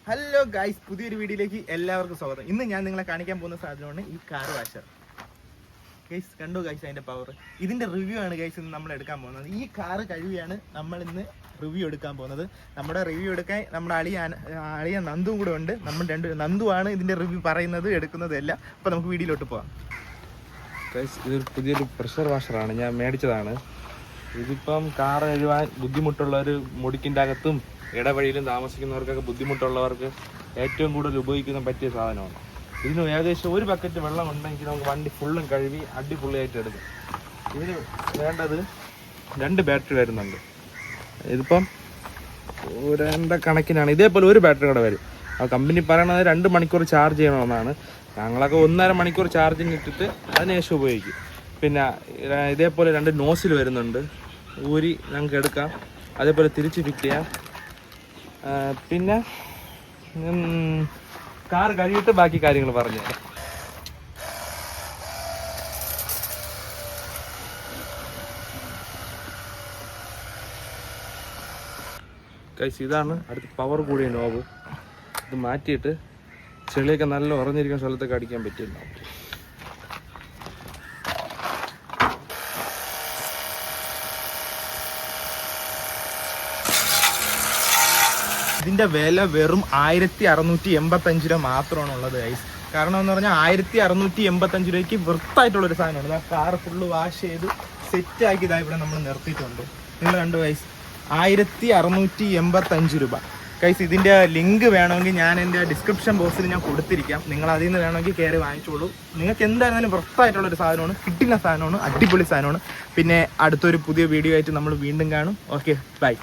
Hello guys, പുതിയൊരു വീഡിയോയിലേക്ക് എല്ലാവർക്കും സ്വാഗതം. ഇന്ന് ഞാൻ നിങ്ങളെ കാണിക്കാൻ പോകുന്ന സാധനമാണ് ഈ കാർ വാഷർ. ഗൈസ് കണ്ടു ഗൈസ് അതിന്റെ പവർ. ഇതിന്റെ റിവ്യൂ ആണ് ഗൈസ് ഇന്ന് നമ്മൾ എടുക്കാൻ പോകുന്നത്. ഈ കാർ കഴിവിയാണ് നമ്മൾ ഇന്ന് റിവ്യൂ എടുക്കാൻ പോകുന്നത്. നമ്മുടെ റിവ്യൂ എടുക്കാൻ നമ്മുടെ അളിയ നന്ദുവും കൂടെ ഉണ്ട്. നമ്മൾ നന്ദുവാണ് ഇതിന്റെ റിവ്യൂ പറയുന്നത് എടുക്കുന്നത് എല്ലാം. അപ്പോൾ നമുക്ക് വീഡിയോയിലോട്ട് പോകാം. ഗൈസ് ഇതൊരു പുതിയൊരു പ്രഷർ വാഷറാണ്, ഞാൻ മേടിച്ചതാണ്. ഇതിപ്പം കാർ കഴുകാൻ ബുദ്ധിമുട്ടുള്ളവർ, മുടിക്കിൻ്റെ അകത്തും ഇടവഴിയിലും താമസിക്കുന്നവർക്കൊക്കെ ബുദ്ധിമുട്ടുള്ളവർക്ക് ഏറ്റവും കൂടുതൽ ഉപയോഗിക്കുന്ന പറ്റിയ സാധനമാണ്. ഇതിന് ഏകദേശം ഒരു ബക്കറ്റ് വെള്ളം ഉണ്ടെങ്കിൽ നമുക്ക് വണ്ടി ഫുള്ളും കഴുകി അടിപൊളിയായിട്ട് എടുക്കും. ഇതിന് വേണ്ടത് 2 ബാറ്ററി വരുന്നുണ്ട്. ഇതിപ്പം 2 കണക്കിനാണ്. ഇതേപോലെ ഒരു ബാറ്ററി കൂടെ വരും. ആ കമ്പനി പറയണത് 2 മണിക്കൂർ ചാർജ് ചെയ്യണമെന്നാണ്. ഞങ്ങളൊക്കെ 1.5 മണിക്കൂർ ചാർജിങ് ഇട്ടിട്ട് അതിനുശേഷം ഉപയോഗിക്കും. പിന്നെ ഇതേപോലെ 2 നോസിൽ വരുന്നുണ്ട്, ഊരി ഞങ്ങൾക്ക് എടുക്കാം. അതേപോലെ തിരിച്ച് ഫിറ്റ് ചെയ്യാം. പിന്നെ കാർ കഴിയിട്ട് ബാക്കി കാര്യങ്ങൾ പറഞ്ഞു തരാം. ഗൈസ് ഇതാണ് അടുത്ത് പവർ കൂടിയ നോബ്. ഇത് മാറ്റിയിട്ട് ചെളിയൊക്കെ നല്ല ഉറഞ്ഞിരിക്കുന്ന സ്ഥലത്തൊക്കെ അടിക്കാൻ പറ്റില്ല. ഇതിന്റെ വില വെറും 1685 രൂപ മാത്രമാണ് ഉള്ളത് ഗൈസ്. കാരണം എന്ന് പറഞ്ഞാൽ 1685 രൂപയ്ക്ക് വൃത്തായിട്ടുള്ളൊരു സാധനമാണ്. ആ കാർ ഫുള്ള് വാഷ് ചെയ്ത് സെറ്റാക്കി ഇതാ ഇവിടെ നമ്മൾ നിർത്തിയിട്ടുണ്ട്. നിങ്ങൾ കണ്ടു ഗൈസ്, 1685 രൂപ ഗൈസ്. ഇതിൻ്റെ ലിങ്ക് വേണമെങ്കിൽ ഞാൻ എൻ്റെ ഡിസ്ക്രിപ്ഷൻ ബോക്സിൽ ഞാൻ കൊടുത്തിരിക്കാം. നിങ്ങൾ അതിൽ നിന്ന് വേണമെങ്കിൽ കയറി വാങ്ങിച്ചോളൂ. നിങ്ങൾക്ക് എന്തായാലും വൃത്തായിട്ടുള്ളൊരു സാധനമാണ്, കിട്ടുന്ന സാധനമാണ്, അടിപൊളി സാധനമാണ്. പിന്നെ അടുത്തൊരു പുതിയ വീഡിയോ ആയിട്ട് നമ്മൾ വീണ്ടും കാണും. Okay, by.